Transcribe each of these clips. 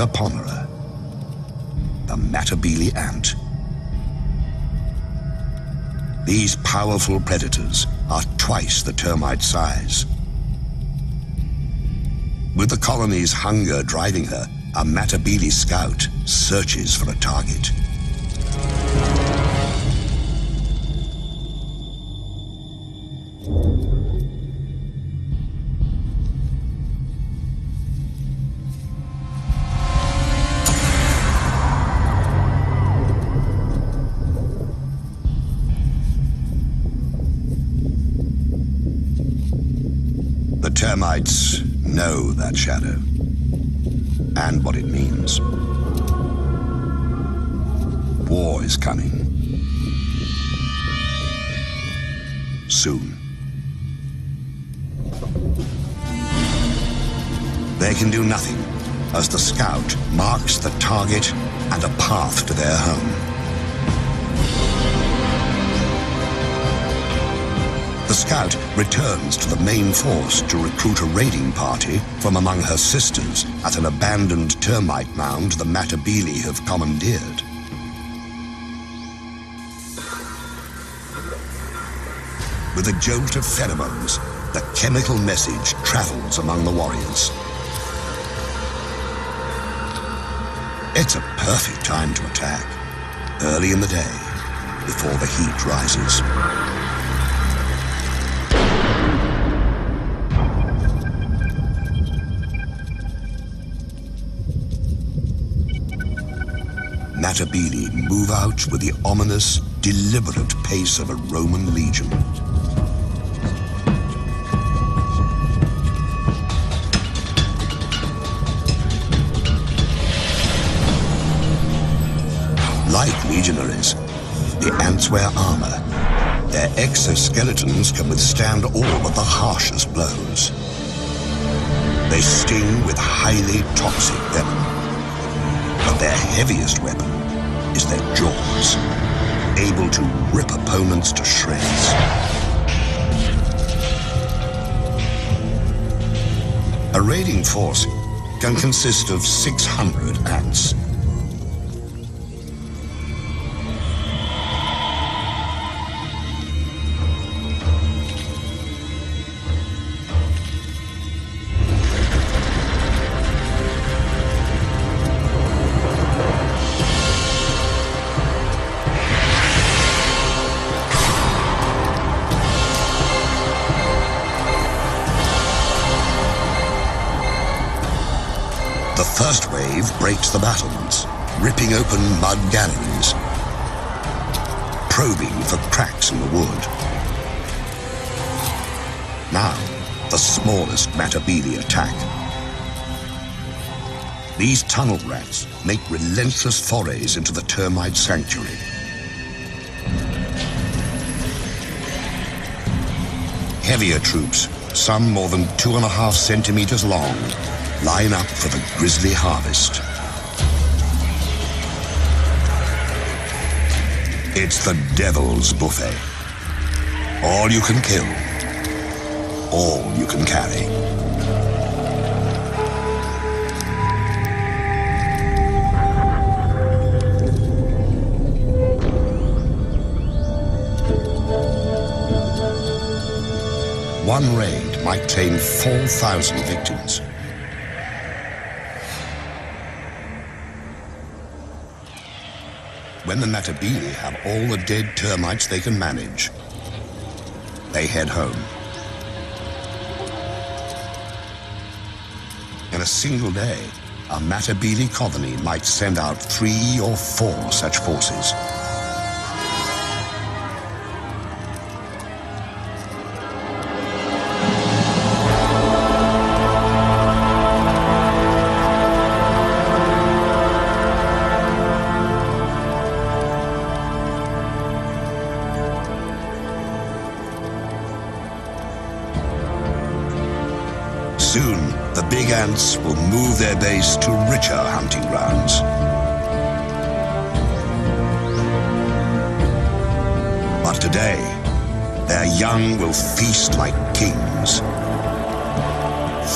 upon her, the Matabele ant. These powerful predators are twice the termite size. With the colony's hunger driving her, a Matabele scout searches for a target. The termites know that shadow and what it means. War is coming. Soon. They can do nothing as the scout marks the target and a path to their home. The scout returns to the main force to recruit a raiding party from among her sisters at an abandoned termite mound the Matabele have commandeered. With a jolt of pheromones, the chemical message travels among the warriors. It's a perfect time to attack, early in the day, before the heat rises. Matabele move out with the ominous, deliberate pace of a Roman legion. Like legionaries, the ants wear armor. Their exoskeletons can withstand all but the harshest blows. They sting with highly toxic venom. But their heaviest weapon is their jaws, able to rip opponents to shreds. A raiding force can consist of 600 ants. The first wave breaks the battlements, ripping open mud galleries, probing for cracks in the wood. Now, the smallest Matabele attack. These tunnel rats make relentless forays into the termite sanctuary. Heavier troops, some more than 2.5 centimeters long, line up for the grisly harvest. It's the devil's buffet. All you can kill, all you can carry. One raid might claim 4,000 victims. When the Matabele have all the dead termites they can manage, they head home. In a single day, a Matabele colony might send out 3 or 4 such forces. Soon, the big ants will move their base to richer hunting grounds. But today, their young will feast like kings,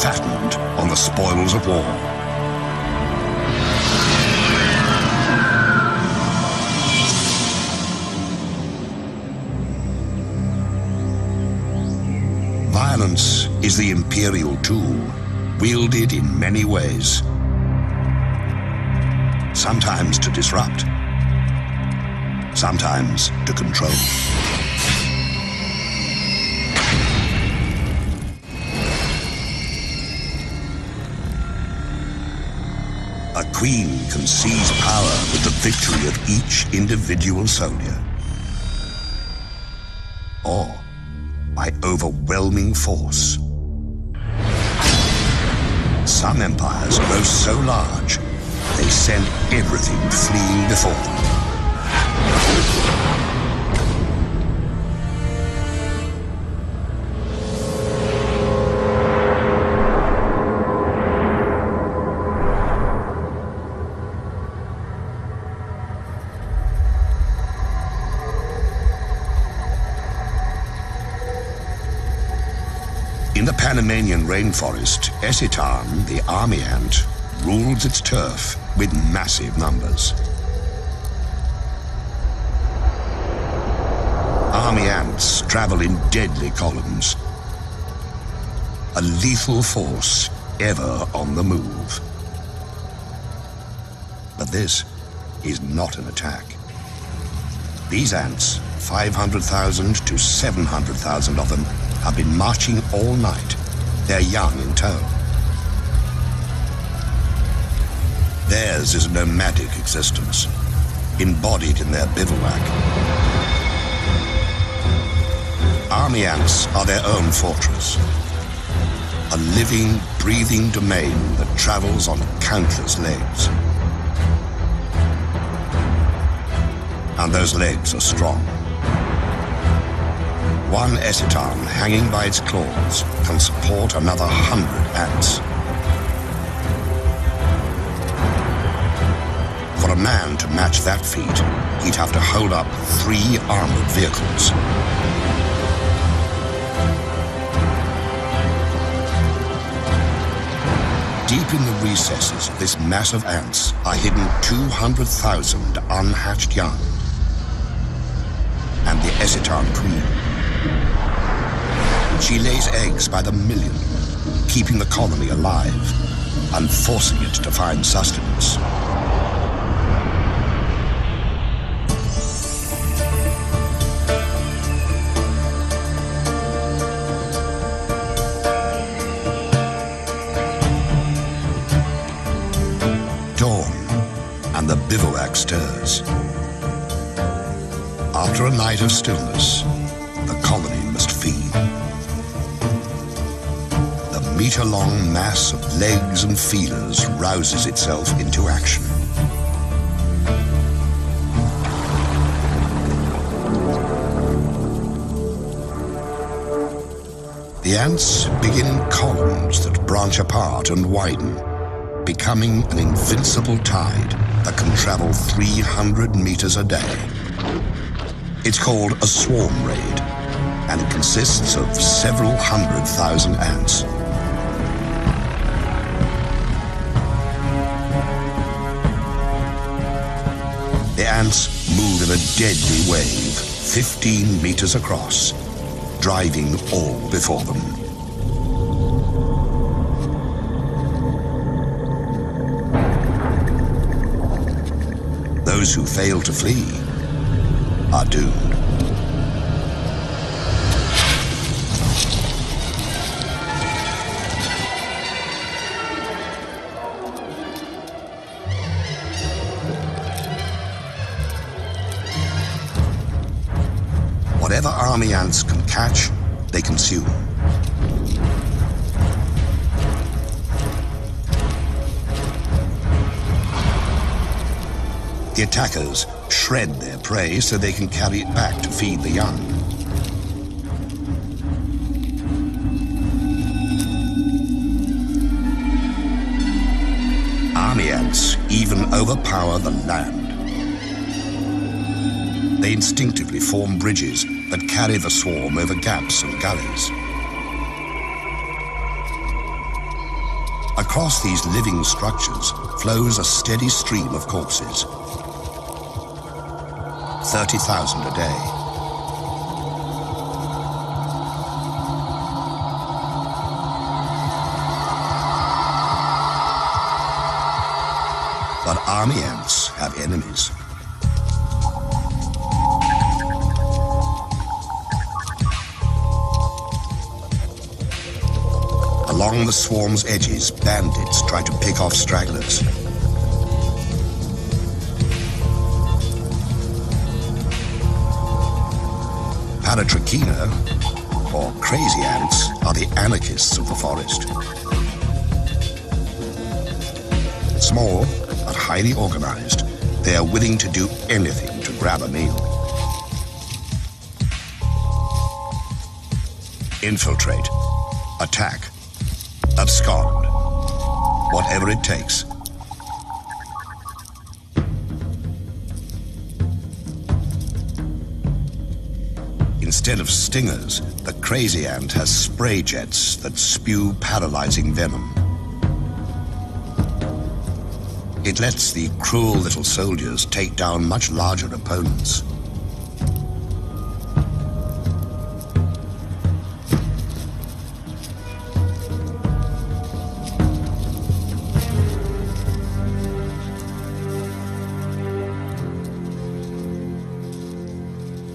fattened on the spoils of war. Violence is the imperial tool, wielded in many ways. Sometimes to disrupt, sometimes to control. A queen can seize power with the victory of each individual soldier, or by overwhelming force. Some empires grow so large, they send everything fleeing before them. In the Panamanian rainforest, Esitan, the army ant, rules its turf with massive numbers. Army ants travel in deadly columns, a lethal force ever on the move. But this is not an attack. These ants, 500,000 to 700,000 of them, have been marching all night, their young in tow. Theirs is a nomadic existence, embodied in their bivouac. Army ants are their own fortress, a living, breathing domain that travels on countless legs. And those legs are strong. One Esitan hanging by its claws can support another 100 ants. For a man to match that feat, he'd have to hold up 3 armored vehicles. Deep in the recesses of this mass of ants are hidden 200,000 unhatched young. And the Esitan queen. She lays eggs by the million, keeping the colony alive and forcing it to find sustenance. Dawn, and the bivouac stirs. After a night of stillness, the colony must feed. The meter-long mass of legs and feelers rouses itself into action. The ants begin in columns that branch apart and widen, becoming an invincible tide that can travel 300 meters a day. It's called a swarm raid, and it consists of several 100,000 ants. The ants move in a deadly wave, 15 meters across, driving all before them. Those who fail to flee are doomed. Whatever army ants can catch, they consume. The attackers shred their prey so they can carry it back to feed the young. Army ants even overpower the land. They instinctively form bridges that carry the swarm over gaps and gullies. Across these living structures flows a steady stream of corpses. 30,000 a day. But army ants have enemies. Along the swarm's edges, bandits try to pick off stragglers. Paratrachina, or crazy ants, are the anarchists of the forest. Small, but highly organized, they are willing to do anything to grab a meal. Infiltrate, attack, abscond, whatever it takes. Instead of stingers, the crazy ant has spray jets that spew paralyzing venom. It lets the cruel little soldiers take down much larger opponents.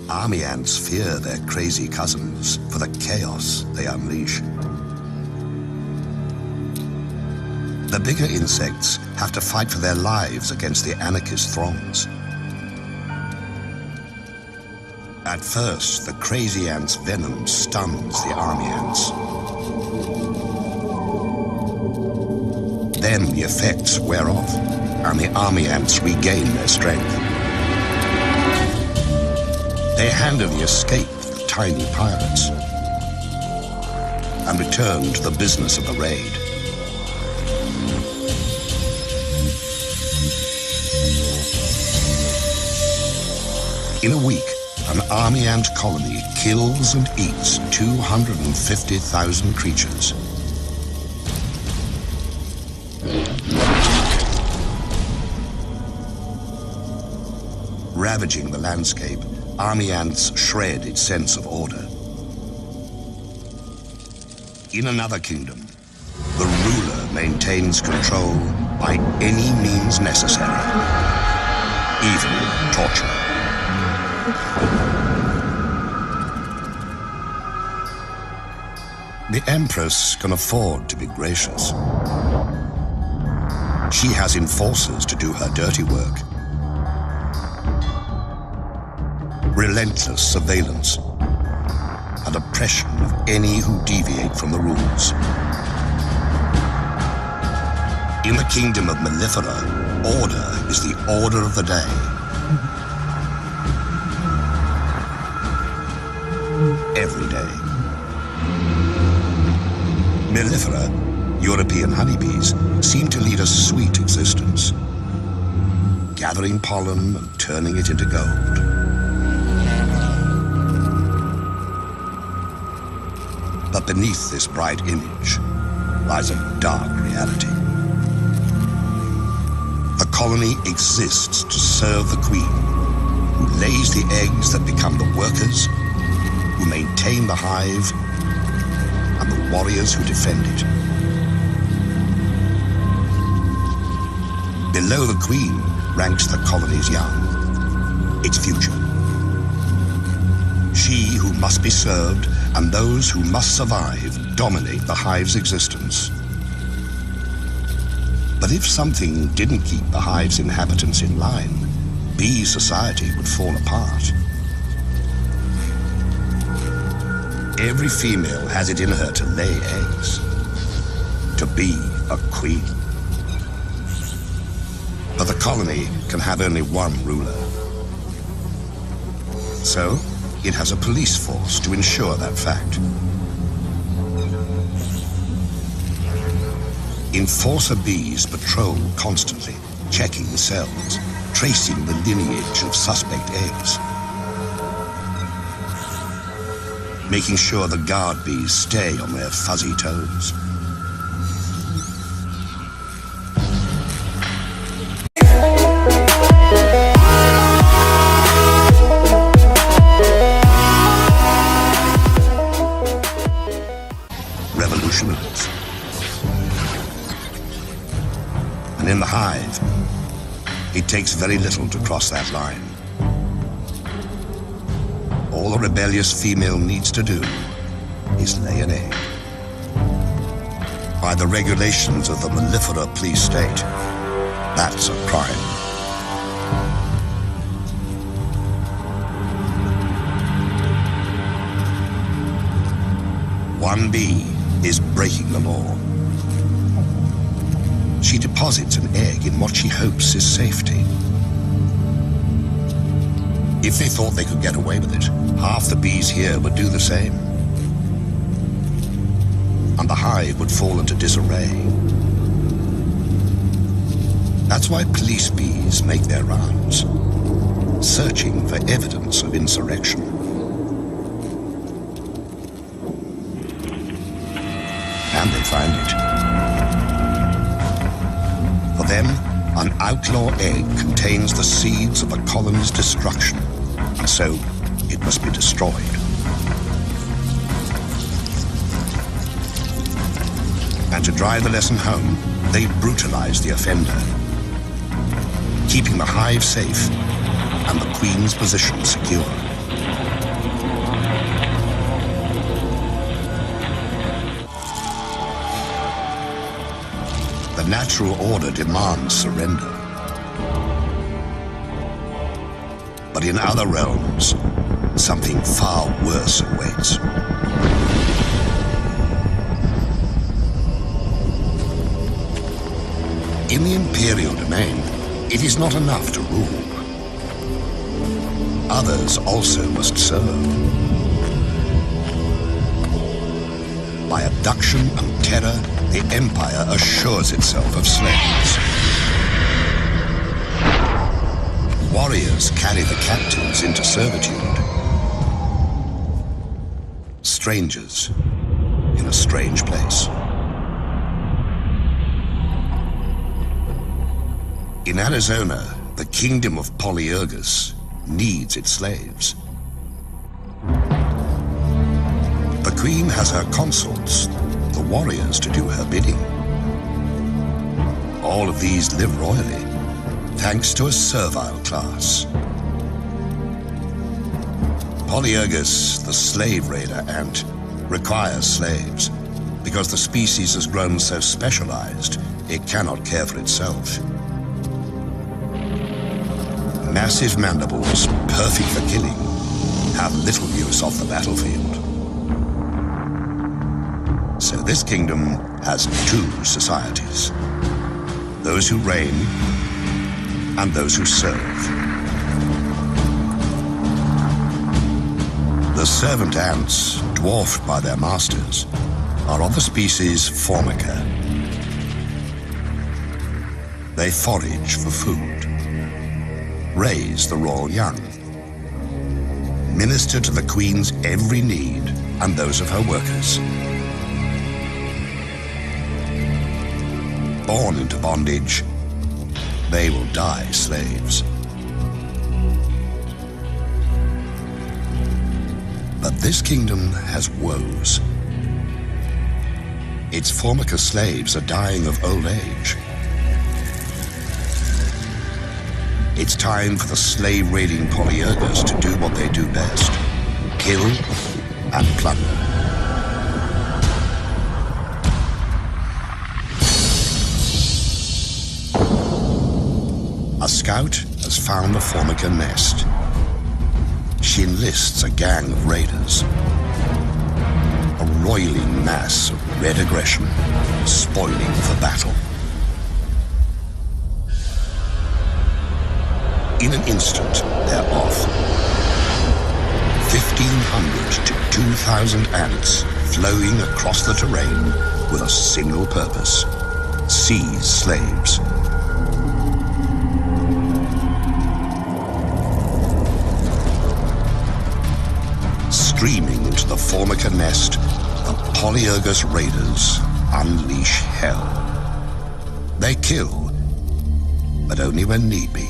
Army ants fear their crazy cousins for the chaos they unleash. The bigger insects have to fight for their lives against the anarchist throngs. At first, the crazy ant's venom stuns the army ants. Then the effects wear off, and the army ants regain their strength. They handily escape the tiny pirates and return to the business of the raid. In a week, an army ant colony kills and eats 250,000 creatures. Ravaging the landscape, army ants shred its sense of order. In another kingdom, the ruler maintains control by any means necessary, even torture. The Empress can afford to be gracious. She has enforcers to do her dirty work. Relentless surveillance and oppression of any who deviate from the rules. In the kingdom of Mellifera, order is the order of the day. Every day. Mellifera, European honeybees, seem to lead a sweet existence, gathering pollen and turning it into gold. But beneath this bright image lies a dark reality. The colony exists to serve the queen, who lays the eggs that become the workers, who maintain the hive, and the warriors who defend it. Below the queen ranks the colony's young, its future. She who must be served and those who must survive dominate the hive's existence. But if something didn't keep the hive's inhabitants in line, bee society would fall apart. Every female has it in her to lay eggs, to be a queen. But the colony can have only one ruler. So, it has a police force to ensure that fact. Enforcer bees patrol constantly, checking the cells, tracing the lineage of suspect eggs, making sure the guard bees stay on their fuzzy toes. Revolutionaries. And in the hive, It takes very little to cross that line. All a rebellious female needs to do is lay an egg. By the regulations of the mellifera police state, that's a crime. One bee is breaking the law. She deposits an egg in what she hopes is safety. If they thought they could get away with it, half the bees here would do the same. And the hive would fall into disarray. That's why police bees make their rounds, searching for evidence of insurrection. And they find it. For them, an outlaw egg contains the seeds of the colony's destruction, and so it must be destroyed. And to drive the lesson home, they brutalize the offender, keeping the hive safe and the queen's position secure. The natural order demands surrender. But in other realms, something far worse awaits. In the imperial domain, it is not enough to rule. Others also must serve. By abduction and terror, the empire assures itself of slaves. Warriors carry the captives into servitude. Strangers in a strange place. In Arizona, the kingdom of Polyergus needs its slaves. The queen has her consorts, the warriors, to do her bidding. All of these live royally, thanks to a servile class. Polyergus, the slave raider ant, requires slaves because the species has grown so specialized it cannot care for itself. Massive mandibles, perfect for killing, have little use off the battlefield. So this kingdom has two societies: those who reign and those who serve. The servant ants, dwarfed by their masters, are of the species Formica. They forage for food, raise the royal young, minister to the queen's every need and those of her workers. Born into bondage, they will die slaves. But this kingdom has woes. Its Formica slaves are dying of old age. It's time for the slave-raiding Polyergus to do what they do best: kill and plunder. A scout has found a Formica nest. She enlists a gang of raiders. A roiling mass of red aggression, spoiling for battle. In an instant, they're off. 1,500 to 2,000 ants flowing across the terrain with a single purpose: seize slaves. Streaming into the Formica nest, the Polyergus raiders unleash hell. They kill, but only when need be.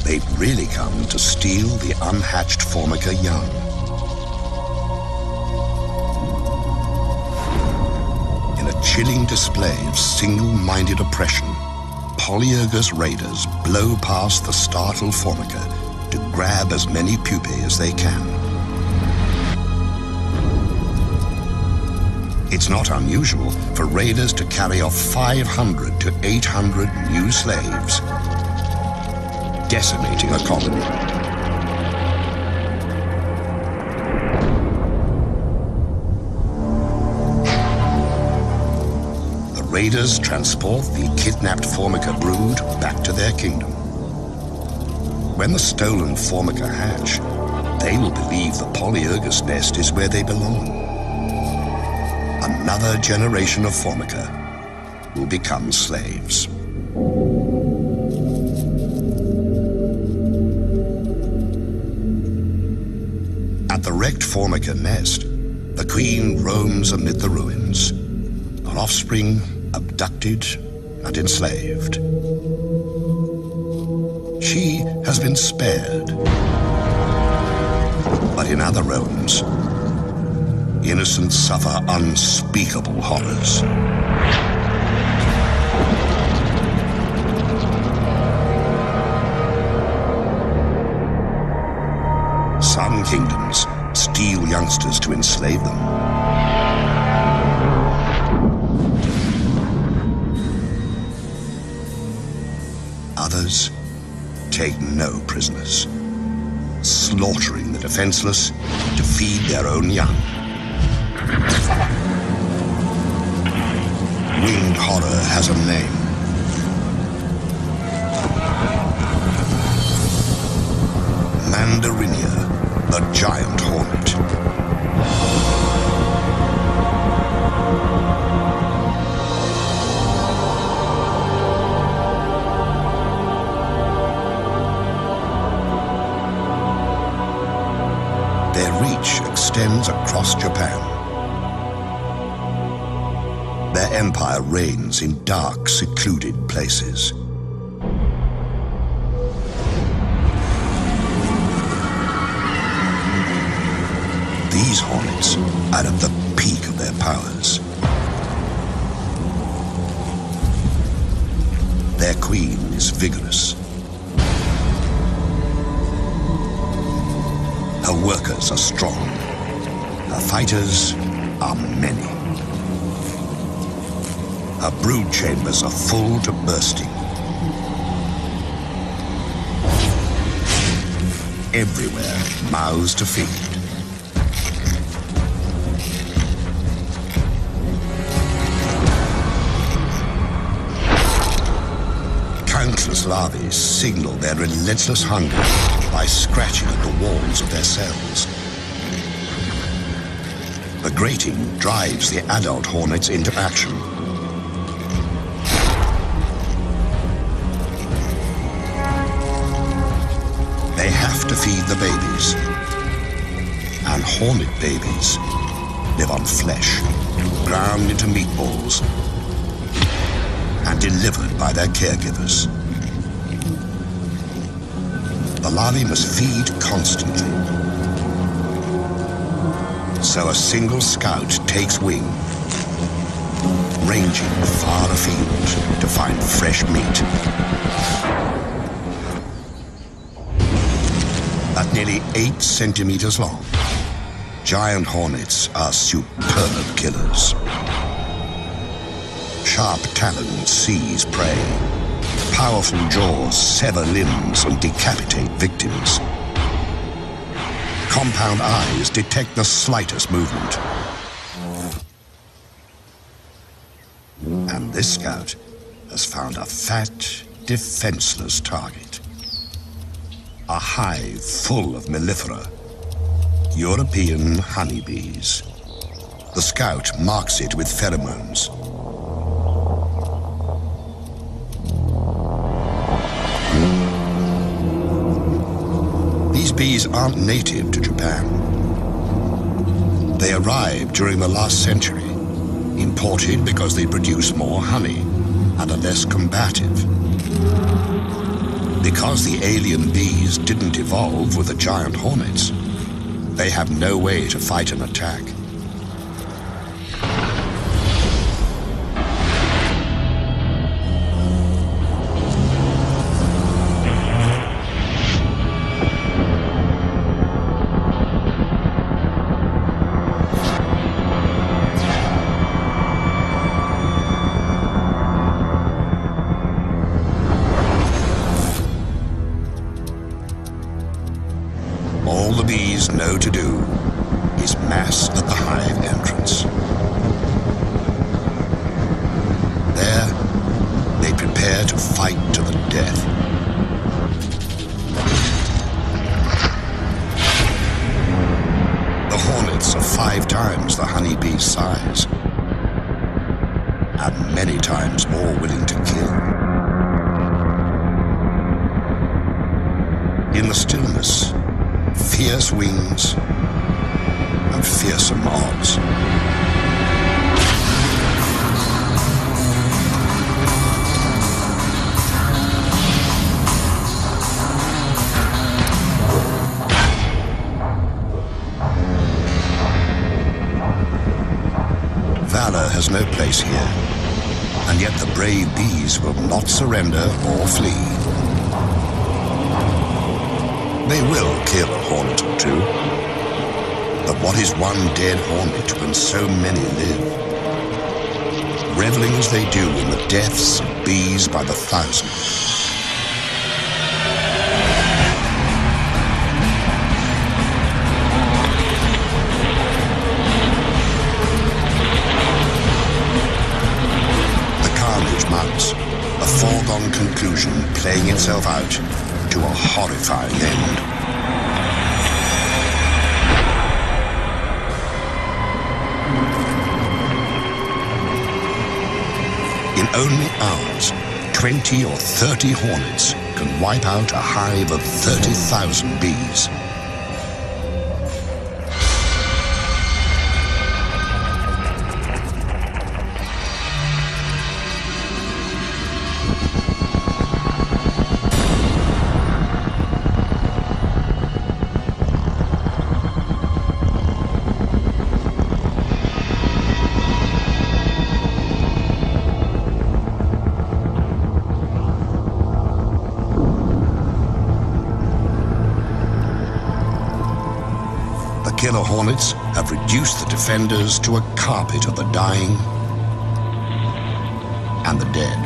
They've really come to steal the unhatched Formica young. In a chilling display of single-minded oppression, Polyergus raiders blow past the startled Formica to grab as many pupae as they can. It's not unusual for raiders to carry off 500 to 800 new slaves, decimating a colony. The raiders transport the kidnapped Formica brood back to their kingdom. When the stolen Formica hatch, they will believe the Polyergus nest is where they belong. Another generation of Formica will become slaves. At the wrecked Formica nest, the queen roams amid the ruins, her offspring abducted and enslaved. She has been spared, but in other realms, innocents suffer unspeakable horrors. Some kingdoms steal youngsters to enslave them. Others take no prisoners, slaughtering the defenseless to feed their own young. Winged horror has a name. Mandarinia, the giant hornet. Their reach extends across Japan. Their empire reigns in dark, secluded places. These hornets are at the peak of their powers. Their queen is vigorous. Her workers are strong. Her fighters are many. Her brood chambers are full to bursting. Everywhere, mouths to feed. Countless larvae signal their relentless hunger by scratching at the walls of their cells. The grating drives the adult hornets into action. They have to feed the babies, and hornet babies live on flesh, ground into meatballs, and delivered by their caregivers. The larvae must feed constantly, so a single scout takes wing, ranging far afield to find fresh meat. At nearly 8 centimeters long, giant hornets are superb killers. Sharp talons seize prey. Powerful jaws sever limbs and decapitate victims. Compound eyes detect the slightest movement. And this scout has found a fat, defenseless target. A hive full of mellifera, European honeybees. The scout marks it with pheromones. These bees aren't native to Japan. They arrived during the last century, imported because they produce more honey and are less combative. Because the alien bees didn't evolve with the giant hornets, they have no way to fight an attack. death. The hornets are 5 times the honeybee's size, and many times more willing to kill. In the stillness, fierce wings and fearsome odds. Valor has no place here, and yet the brave bees will not surrender or flee. They will kill a hornet or 2, but what is one dead hornet when so many live? Reveling as they do in the deaths of bees by the thousand. Mounts, a foregone conclusion playing itself out to a horrifying end. In only hours, 20 or 30 hornets can wipe out a hive of 30,000 bees. Killer hornets have reduced the defenders to a carpet of the dying and the dead.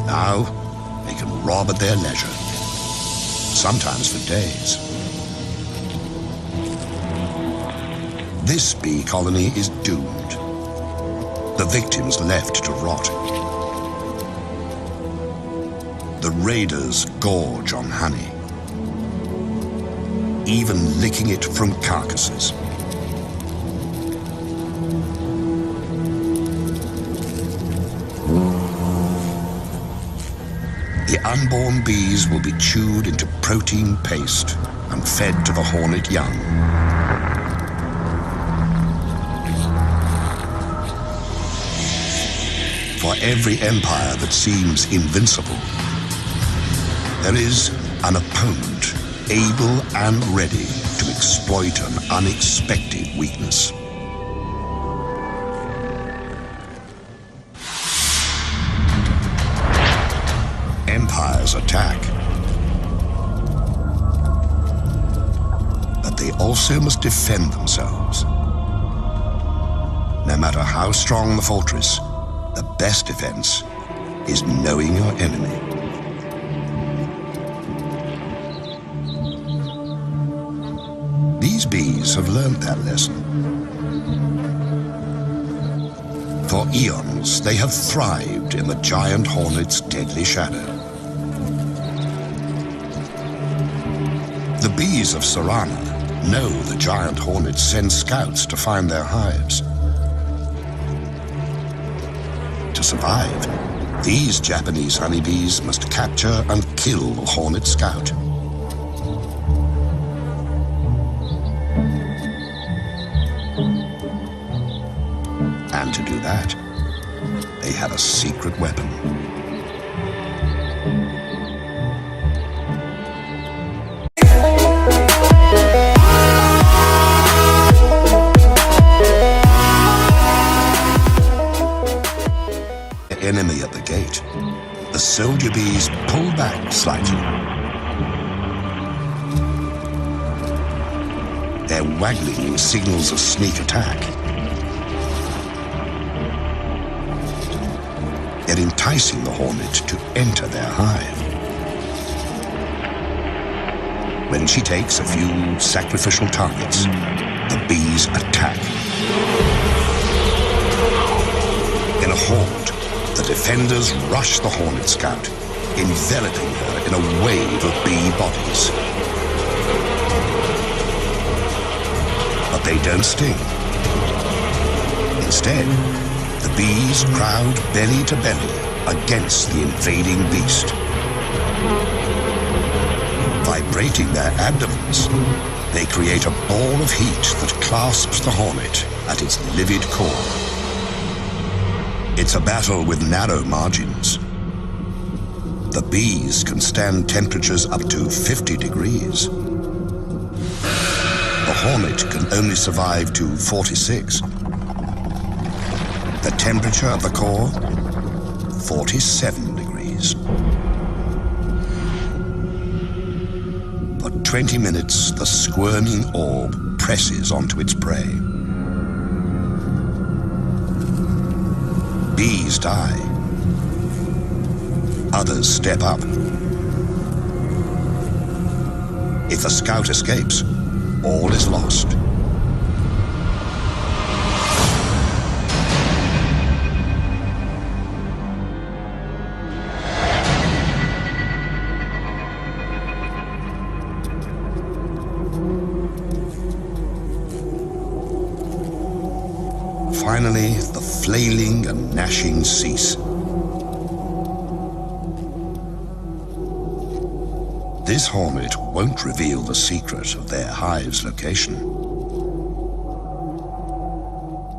Now, they can rob at their leisure, sometimes for days. This bee colony is doomed, the victims left to rot. The raiders gorge on honey, even licking it from carcasses. The unborn bees will be chewed into protein paste and fed to the hornet young. For every empire that seems invincible, there is an opponent able and ready to exploit an unexpected weakness. Empires attack, but they also must defend themselves. No matter how strong the fortress, the best defense is knowing your enemy. These bees have learned that lesson. For eons, they have thrived in the giant hornet's deadly shadow. The bees of Sarana know the giant hornets send scouts to find their hives. To survive, these Japanese honeybees must capture and kill the hornet scout. And to do that, they have a secret weapon. The enemy at the gate. The soldier bees pull back slightly. Their waggling signals a sneak attack. They're enticing the hornet to enter their hive. When she takes a few sacrificial targets, the bees attack. In In a horde, the defenders rush the Hornet Scout, enveloping her in a wave of bee bodies. But they don't sting. Instead, the bees crowd belly to belly against the invading beast. Vibrating their abdomens, they create a ball of heat that clasps the hornet at its livid core. It's a battle with narrow margins. The bees can stand temperatures up to 50 degrees. The hornet can only survive to 46. The temperature of the core, 47 degrees. For 20 minutes, the squirming orb presses onto its prey. Bees die. Others step up. If the scout escapes, all is lost. Finally, the flailing and gnashing cease. This hornet won't reveal the secret of their hive's location.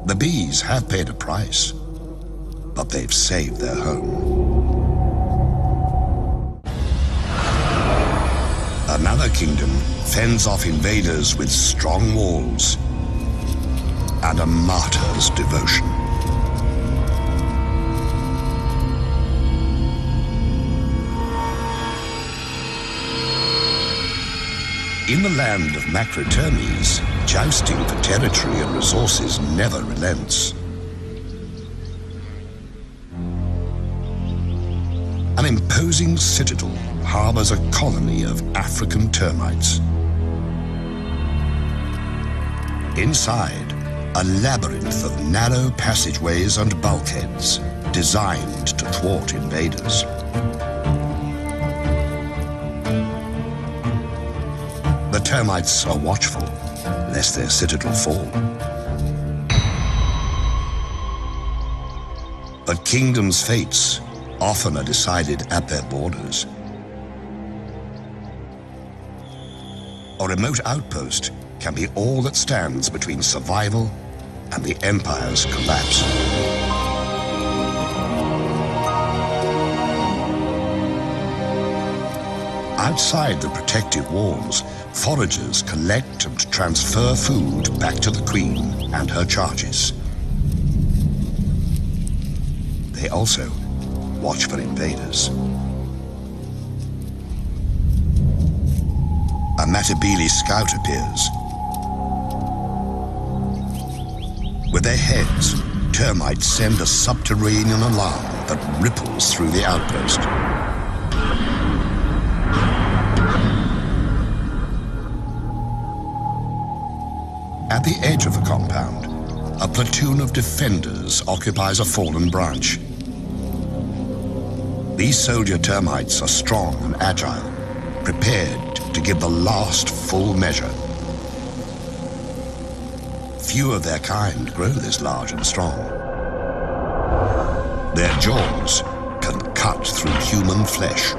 The bees have paid a price, but they've saved their home. Another kingdom fends off invaders with strong walls and a martyr's devotion. In the land of Macrotermes, jousting for territory and resources never relents. An imposing citadel harbors a colony of African termites. Inside, a labyrinth of narrow passageways and bulkheads designed to thwart invaders. The termites are watchful, lest their citadel fall. But kingdoms' fates often are decided at their borders. A remote outpost can be all that stands between survival and the empire's collapse. Outside the protective walls, foragers collect and transfer food back to the queen and her charges. They also watch for invaders. A Matabele scout appears. With their heads, termites send a subterranean alarm that ripples through the outpost. At the edge of the compound, a platoon of defenders occupies a fallen branch. These soldier termites are strong and agile, prepared to give the last full measure. Few of their kind grow this large and strong. Their jaws can cut through human flesh.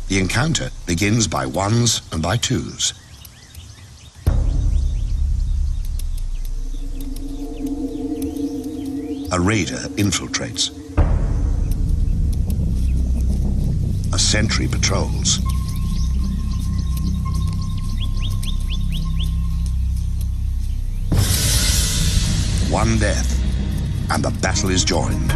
The encounter begins by ones and by twos. A raider infiltrates. A sentry patrols. One death, and the battle is joined.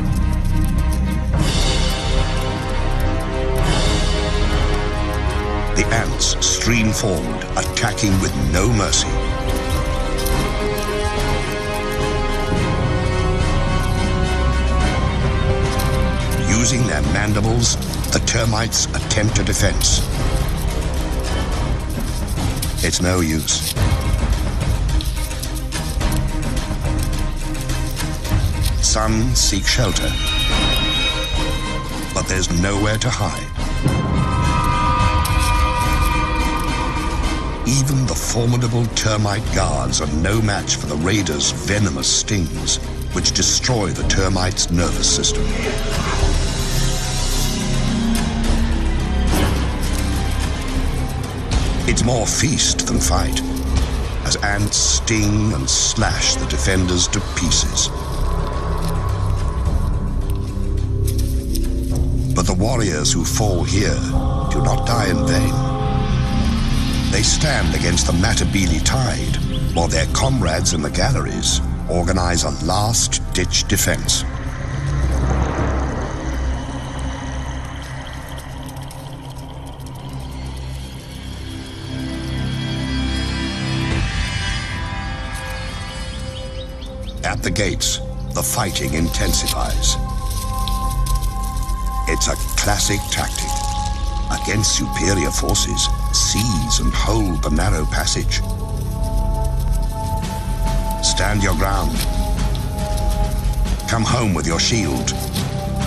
The ants stream forward, attacking with no mercy. Using their mandibles, the termites attempt a defense. It's no use. Some seek shelter, but there's nowhere to hide. Even the formidable termite guards are no match for the raiders' venomous stings, which destroy the termite's nervous system. It's more feast than fight, as ants sting and slash the defenders to pieces. But the warriors who fall here do not die in vain. They stand against the Matabele tide, while their comrades in the galleries organize a last-ditch defense. At the gates, the fighting intensifies. It's a classic tactic. Against superior forces, seize and hold the narrow passage. Stand your ground. Come home with your shield,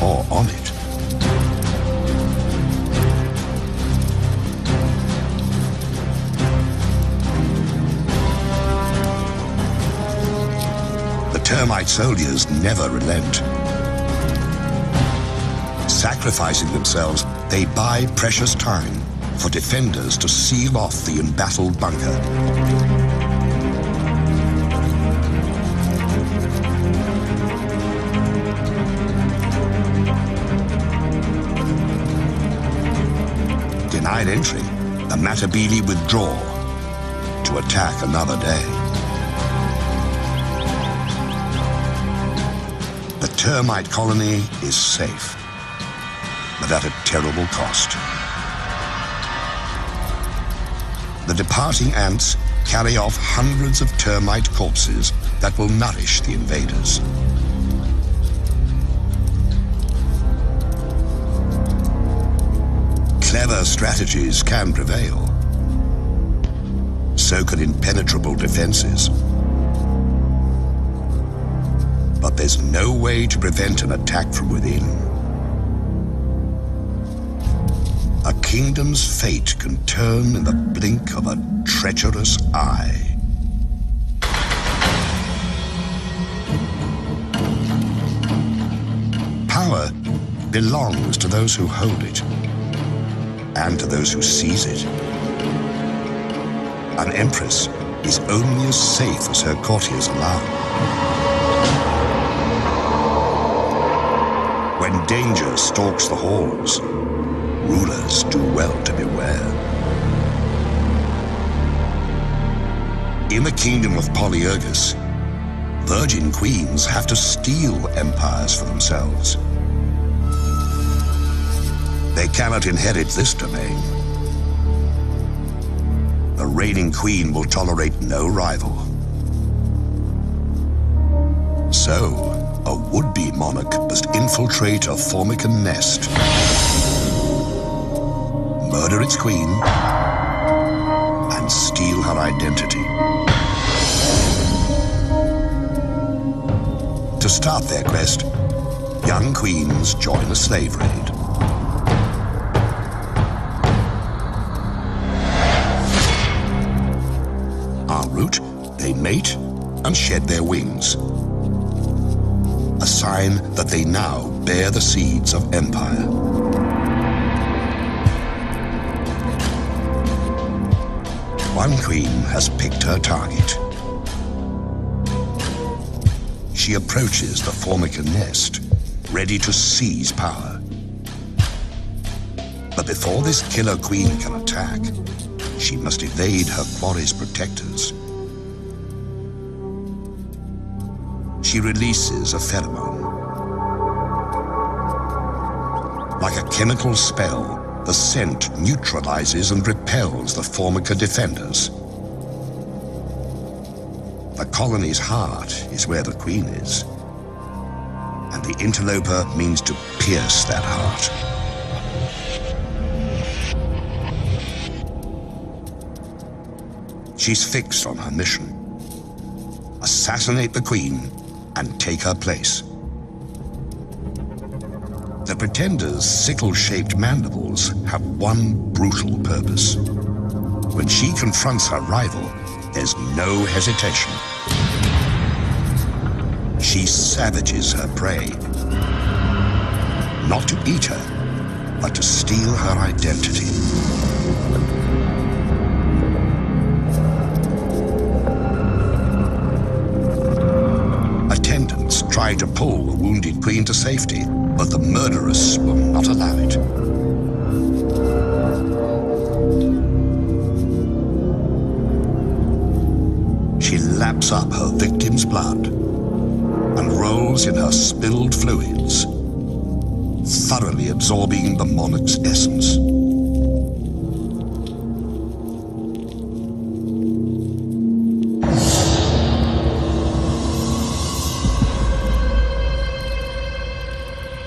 or on it. The termite soldiers never relent. Sacrificing themselves, they buy precious time for defenders to seal off the embattled bunker. Denied entry, the Matabele withdraw to attack another day. The termite colony is safe, but at a terrible cost. The departing ants carry off hundreds of termite corpses that will nourish the invaders. Clever strategies can prevail. So can impenetrable defenses. But there's no way to prevent an attack from within. A kingdom's fate can turn in the blink of a treacherous eye. Power belongs to those who hold it, and to those who seize it. An empress is only as safe as her courtiers allow. When danger stalks the halls, rulers do well to beware. In the kingdom of Polyergus, virgin queens have to steal empires for themselves. They cannot inherit this domain. The reigning queen will tolerate no rival. So, a would-be monarch must infiltrate a Formican nest, murder its queen, and steal her identity. To start their quest, young queens join a slave raid. En route, they mate and shed their wings, a sign that they now bear the seeds of empire. One queen has picked her target. She approaches the Formican nest, ready to seize power. But before this killer queen can attack, she must evade her quarry's protectors. She releases a pheromone. Like a chemical spell, the scent neutralizes and repels the Formica defenders. The colony's heart is where the queen is, and the interloper means to pierce that heart. She's fixed on her mission: assassinate the queen and take her place. The Pretender's sickle-shaped mandibles have one brutal purpose. When she confronts her rival, there's no hesitation. She savages her prey. Not to eat her, but to steal her identity. Attendants try to pull the wounded queen to safety, but the murderess will not allow it. She laps up her victim's blood and rolls in her spilled fluids, thoroughly absorbing the monarch's essence.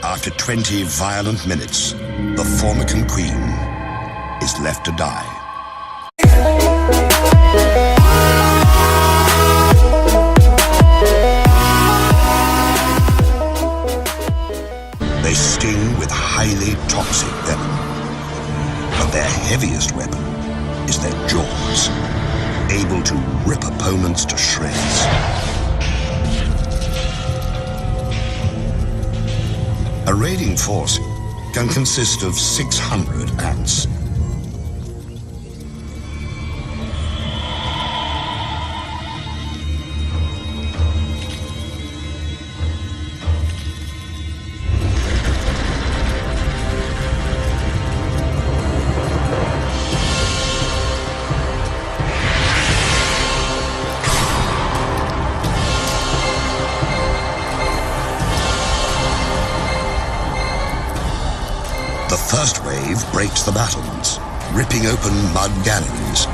After 20 violent minutes, the Formican Queen is left to die. They sting with highly toxic venom, but their heaviest weapon is their jaws, able to rip opponents to shreds. A raiding force can consist of 600 ants. The first wave breaks the battlements, ripping open mud galleries,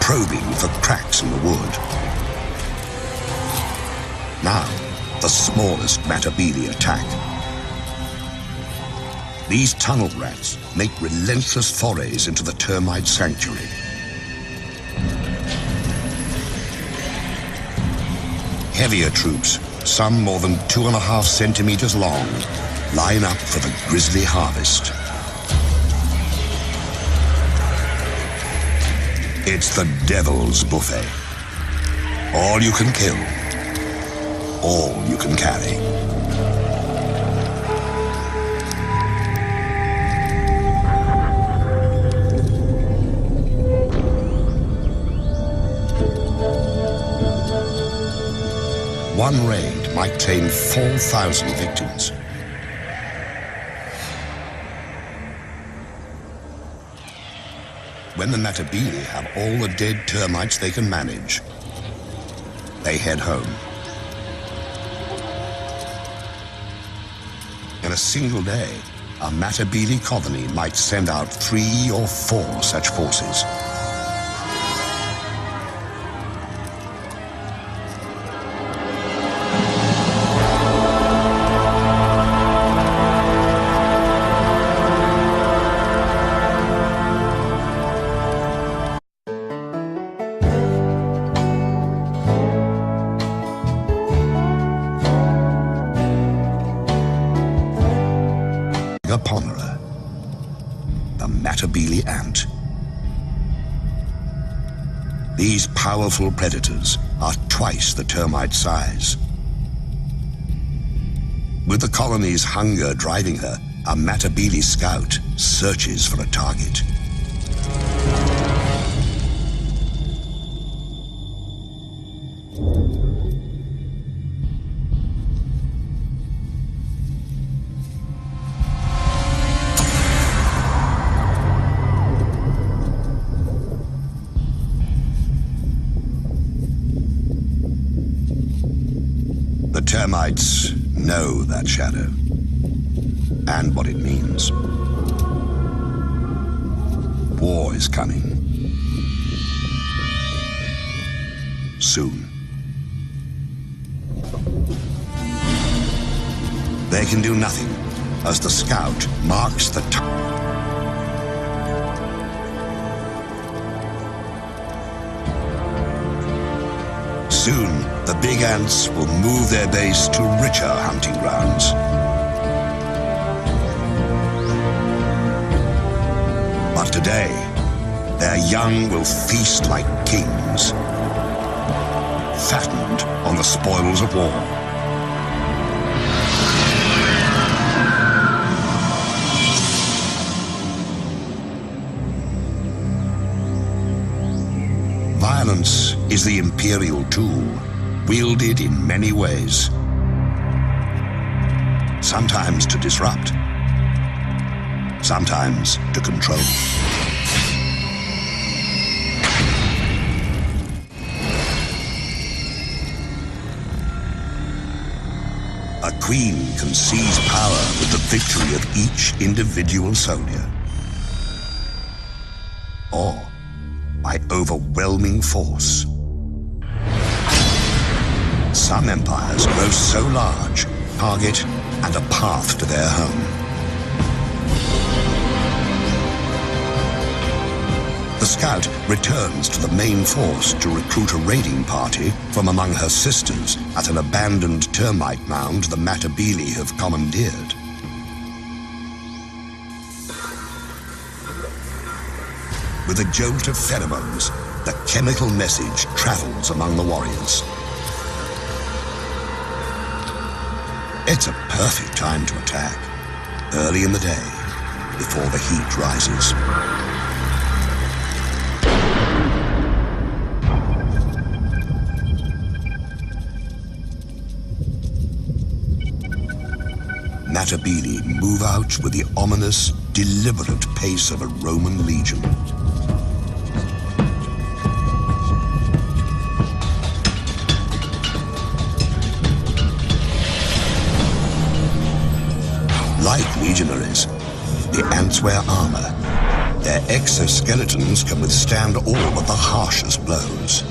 probing for cracks in the wood. Now, the smallest Matabele attack. These tunnel rats make relentless forays into the termite sanctuary. Heavier troops, some more than 2.5 centimeters long, line up for the grisly harvest. It's the devil's buffet. All you can kill, all you can carry. One raid might claim 4,000 victims. When the Matabele have all the dead termites they can manage, they head home. In a single day, a Matabele colony might send out 3 or 4 such forces. Upon her, the Matabele ant. These powerful predators are twice the termite size. With the colony's hunger driving her, a Matabele scout searches for a target. The termites know that shadow and what it means. War is coming. Soon. They can do nothing as the scout marks the time. Soon, the big ants will move their base to richer hunting grounds. day, their young will feast like kings, fattened on the spoils of war. Violence is the imperial tool, wielded in many ways. Sometimes to disrupt, sometimes to control. A queen can seize power with the victory of each individual soldier, or by overwhelming force. Some empires grow so large, target and a path to their home. The scout returns to the main force to recruit a raiding party from among her sisters at an abandoned termite mound the Matabele have commandeered. With a jolt of pheromones, the chemical message travels among the warriors. It's a perfect time to attack, early in the day, before the heat rises. Matabele move out with the ominous, deliberate pace of a Roman legion. Like legionaries, the ants wear armor. Their exoskeletons can withstand all but the harshest blows.